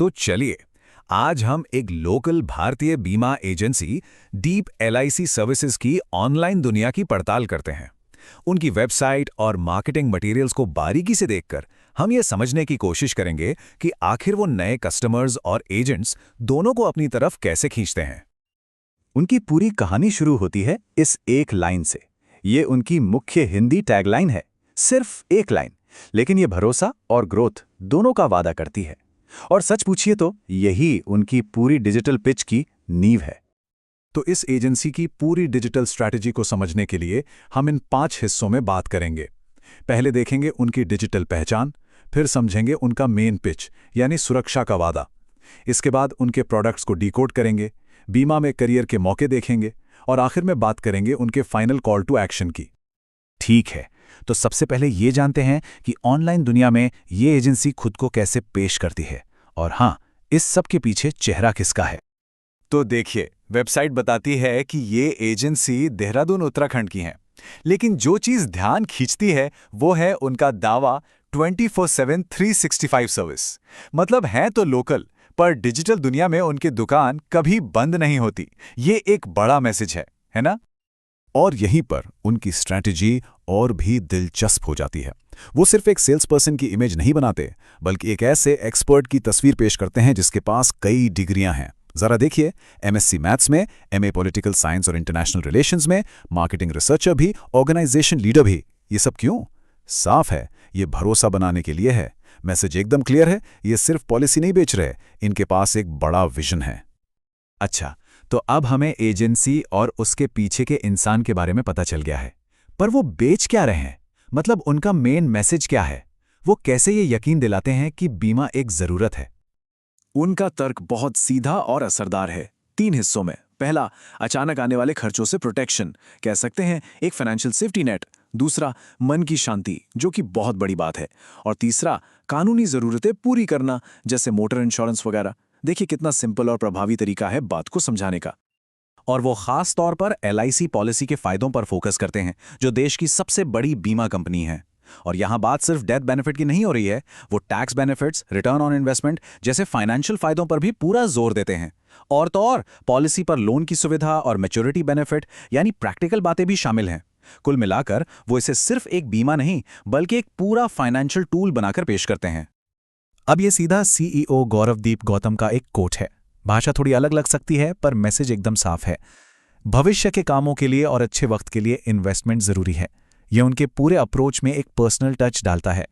तो चलिए आज हम एक लोकल भारतीय बीमा एजेंसी डीप एलआईसी सर्विसेज की ऑनलाइन दुनिया की पड़ताल करते हैं। उनकी वेबसाइट और मार्केटिंग मटेरियल्स को बारीकी से देखकर हम ये समझने की कोशिश करेंगे कि आखिर वो नए कस्टमर्स और एजेंट्स दोनों को अपनी तरफ कैसे खींचते हैं। उनकी पूरी कहानी शुरू होती है इस एक लाइन से। ये उनकी मुख्य हिंदी टैगलाइन है, सिर्फ एक लाइन, लेकिन ये भरोसा और ग्रोथ दोनों का वादा करती है। और सच पूछिए तो यही उनकी पूरी डिजिटल पिच की नींव है। तो इस एजेंसी की पूरी डिजिटल स्ट्रैटेजी को समझने के लिए हम इन 5 हिस्सों में बात करेंगे। पहले देखेंगे उनकी डिजिटल पहचान, फिर समझेंगे उनका मेन पिच यानी सुरक्षा का वादा। इसके बाद उनके प्रोडक्ट्स को डिकोड करेंगे, बीमा में करियर के मौके देखेंगे और आखिर में बात करेंगे उनके फाइनल कॉल टू एक्शन की। ठीक है, तो सबसे पहले ये जानते हैं कि ऑनलाइन दुनिया में ये एजेंसी खुद को कैसे पेश करती है, और हाँ, इस सब के पीछे चेहरा किसका है। तो देखिए, वेबसाइट बताती है कि ये एजेंसी देहरादून उत्तराखंड की है, लेकिन जो चीज़ ध्यान खींचती है वो है उनका दावा 24/7 365 सर्विस। मतलब है तो लोकल, पर डिजिटल दुनिया में उनकी दुकान कभी बंद नहीं होती। ये एक बड़ा मैसेज है ना? और यहीं पर उनकी स्ट्रैटेजी और भी दिलचस्प हो जाती है। वो सिर्फ एक सेल्स पर्सन की इमेज नहीं बनाते, बल्कि एक ऐसे एक्सपर्ट की तस्वीर पेश करते हैं जिसके पास कई डिग्रियां हैं। जरा देखिए, एमएससी मैथ्स में, एमए पॉलिटिकल साइंस और इंटरनेशनल रिलेशंस में, मार्केटिंग रिसर्चर भी, ऑर्गेनाइजेशन लीडर भी। ये सब क्यों? साफ है, ये भरोसा बनाने के लिए है। मैसेज एकदम क्लियर है, ये सिर्फ पॉलिसी नहीं बेच रहे, इनके पास एक बड़ा विजन है। अच्छा, तो अब हमें एजेंसी और उसके पीछे के इंसान के बारे में पता चल गया है, पर वो बेच क्या रहे हैं? मतलब उनका मेन मैसेज क्या है? वो कैसे ये यकीन दिलाते हैं कि बीमा एक जरूरत है? उनका तर्क बहुत सीधा और असरदार है, 3 हिस्सों में। पहला, अचानक आने वाले खर्चों से प्रोटेक्शन, कह सकते हैं एक फाइनेंशियल सेफ्टी नेट। दूसरा, मन की शांति, जो कि बहुत बड़ी बात है। और तीसरा, कानूनी जरूरतें पूरी करना, जैसे मोटर इंश्योरेंस वगैरह। देखिए कितना सिंपल और प्रभावी तरीका है बात को समझाने का। और वो खास तौर पर एलआईसी पॉलिसी के फायदों पर फोकस करते हैं, जो देश की सबसे बड़ी बीमा कंपनी है। और यहां बात सिर्फ डेथ बेनिफिट की नहीं हो रही है, वो tax benefits, return on investment जैसे फाइनेंशियल फायदों पर भी पूरा जोर देते हैं। और तो और पॉलिसी पर लोन की सुविधा और मैच्योरिटी बेनिफिट यानी प्रैक्टिकल बातें भी शामिल हैं। कुल मिलाकर वो इसे सिर्फ एक बीमा नहीं, बल्कि एक पूरा फाइनेंशियल टूल बनाकर पेश करते हैं। अब ये सीधा सीईओ गौरवदीप गौतम का एक कोट है। भाषा थोड़ी अलग लग सकती है, पर मैसेज एकदम साफ है। भविष्य के कामों के लिए और अच्छे वक्त के लिए इन्वेस्टमेंट जरूरी है। यह उनके पूरे अप्रोच में एक पर्सनल टच डालता है।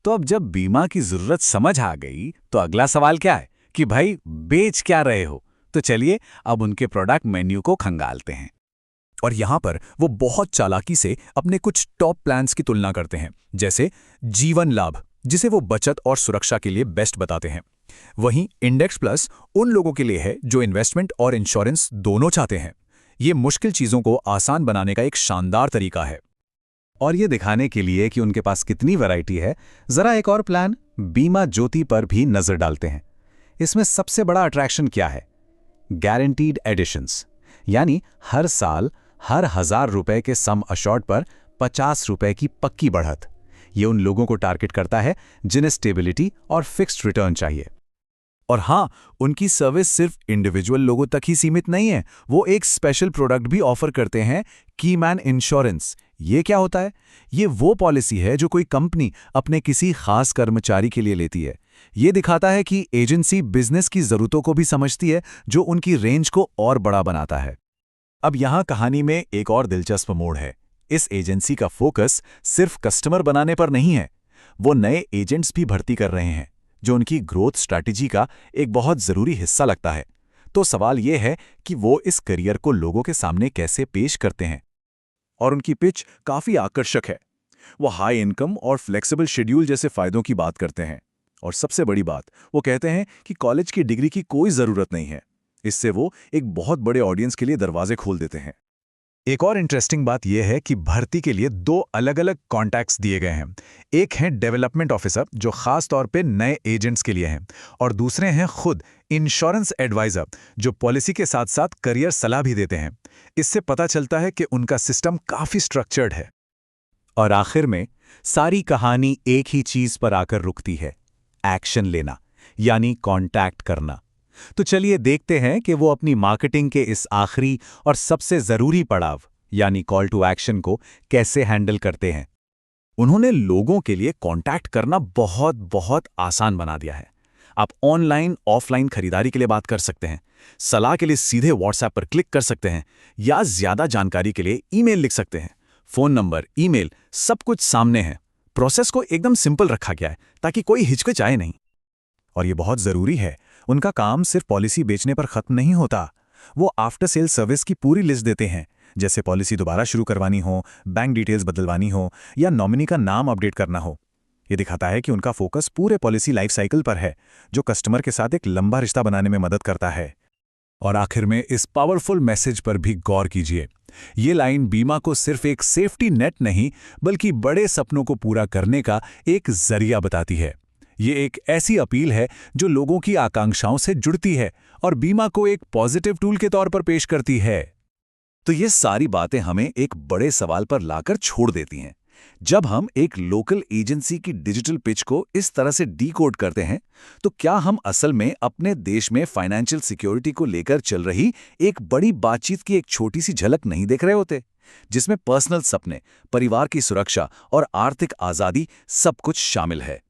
तो अब जब बीमा की जरूरत समझ आ गई, तो अगला सवाल क्या है कि भाई बेच क्या रहे हो? तो चलिए अब उनके प्रोडक्ट मेन्यू को खंगालते हैं। और यहां पर वो बहुत चालाकी से अपने कुछ टॉप प्लान्स की तुलना करते हैं, जैसे जीवन लाभ, जिसे वो बचत और सुरक्षा के लिए बेस्ट बताते हैं। वहीं इंडेक्स प्लस उन लोगों के लिए है जो इन्वेस्टमेंट और इंश्योरेंस दोनों चाहते हैं। ये मुश्किल चीजों को आसान बनाने का एक शानदार तरीका है। और ये दिखाने के लिए कि उनके पास कितनी वैरायटी है, जरा एक और प्लान बीमा ज्योति पर भी नजर डालते हैं। इसमें सबसे बड़ा अट्रैक्शन क्या है? गारंटीड एडिशंस, यानी हर साल हर 1000 रुपए के सम अशॉर्ट पर 50 रुपए की पक्की बढ़त। ये उन लोगों को टारगेट करता है जिन्हें स्टेबिलिटी और फिक्स्ड रिटर्न चाहिए। और हाँ, उनकी सर्विस सिर्फ इंडिविजुअल लोगों तक ही सीमित नहीं है। वो एक स्पेशल प्रोडक्ट भी ऑफर करते हैं, कीमैन इंश्योरेंस। ये क्या होता है? ये वो पॉलिसी है जो कोई कंपनी अपने किसी खास कर्मचारी के लिए लेती है। ये दिखाता है कि एजेंसी बिजनेस की जरूरतों को भी समझती है, जो उनकी रेंज को और बड़ा बनाता है। अब यहां कहानी में एक और दिलचस्प मोड़ है। इस एजेंसी का फोकस सिर्फ कस्टमर बनाने पर नहीं है, वो नए एजेंट्स भी भर्ती कर रहे हैं, जो उनकी ग्रोथ स्ट्रैटेजी का एक बहुत जरूरी हिस्सा लगता है। तो सवाल यह है कि वो इस करियर को लोगों के सामने कैसे पेश करते हैं। और उनकी पिच काफी आकर्षक है। वो हाई इनकम और फ्लेक्सिबल शेड्यूल जैसे फायदों की बात करते हैं। और सबसे बड़ी बात, वो कहते हैं कि कॉलेज की डिग्री की कोई जरूरत नहीं है। इससे वो एक बहुत बड़े ऑडियंस के लिए दरवाजे खोल देते हैं। एक और इंटरेस्टिंग बात यह है कि भर्ती के लिए 2 अलग-अलग कॉन्टैक्ट्स दिए गए हैं। एक है डेवलपमेंट ऑफिसर, जो खास तौर पे नए एजेंट्स के लिए हैं, और दूसरे हैं खुद इंश्योरेंस एडवाइजर, जो पॉलिसी के साथ साथ करियर सलाह भी देते हैं। इससे पता चलता है कि उनका सिस्टम काफी स्ट्रक्चर्ड है। और आखिर में सारी कहानी एक ही चीज पर आकर रुकती है, एक्शन लेना। यानी कांटेक्ट करना। तो चलिए देखते हैं कि वो अपनी मार्केटिंग के इस आखिरी और सबसे ज़रूरी पड़ाव यानी कॉल टू एक्शन को कैसे हैंडल करते हैं। उन्होंने लोगों के लिए कांटेक्ट करना बहुत बहुत आसान बना दिया है। आप ऑनलाइन ऑफलाइन खरीदारी के लिए बात कर सकते हैं, सलाह के लिए सीधे व्हाट्सएप पर क्लिक कर सकते हैं या ज़्यादा जानकारी के लिए ईमेल लिख सकते हैं। फ़ोन नंबर, ईमेल, सब कुछ सामने है। प्रोसेस को एकदम सिंपल रखा गया है ताकि कोई हिचकिचाए नहीं। और ये बहुत ज़रूरी है, उनका काम सिर्फ पॉलिसी बेचने पर खत्म नहीं होता। वो आफ्टर सेल सर्विस की पूरी लिस्ट देते हैं, जैसे पॉलिसी दोबारा शुरू करवानी हो, बैंक डिटेल्स बदलवानी हो या नॉमिनी का नाम अपडेट करना हो। ये दिखाता है कि उनका फोकस पूरे पॉलिसी लाइफ साइकिल पर है, जो कस्टमर के साथ एक लंबा रिश्ता बनाने में मदद करता है। और आखिर में इस पावरफुल मैसेज पर भी गौर कीजिए। ये लाइन बीमा को सिर्फ एक सेफ्टी नेट नहीं, बल्कि बड़े सपनों को पूरा करने का एक जरिया बताती है। ये एक ऐसी अपील है जो लोगों की आकांक्षाओं से जुड़ती है और बीमा को एक पॉजिटिव टूल के तौर पर पेश करती है। तो ये सारी बातें हमें एक बड़े सवाल पर लाकर छोड़ देती हैं। जब हम एक लोकल एजेंसी की डिजिटल पिच को इस तरह से डीकोड करते हैं, तो क्या हम असल में अपने देश में फाइनेंशियल सिक्योरिटी को लेकर चल रही एक बड़ी बातचीत की एक छोटी सी झलक नहीं देख रहे होते, जिसमें पर्सनल सपने, परिवार की सुरक्षा और आर्थिक आज़ादी सब कुछ शामिल है।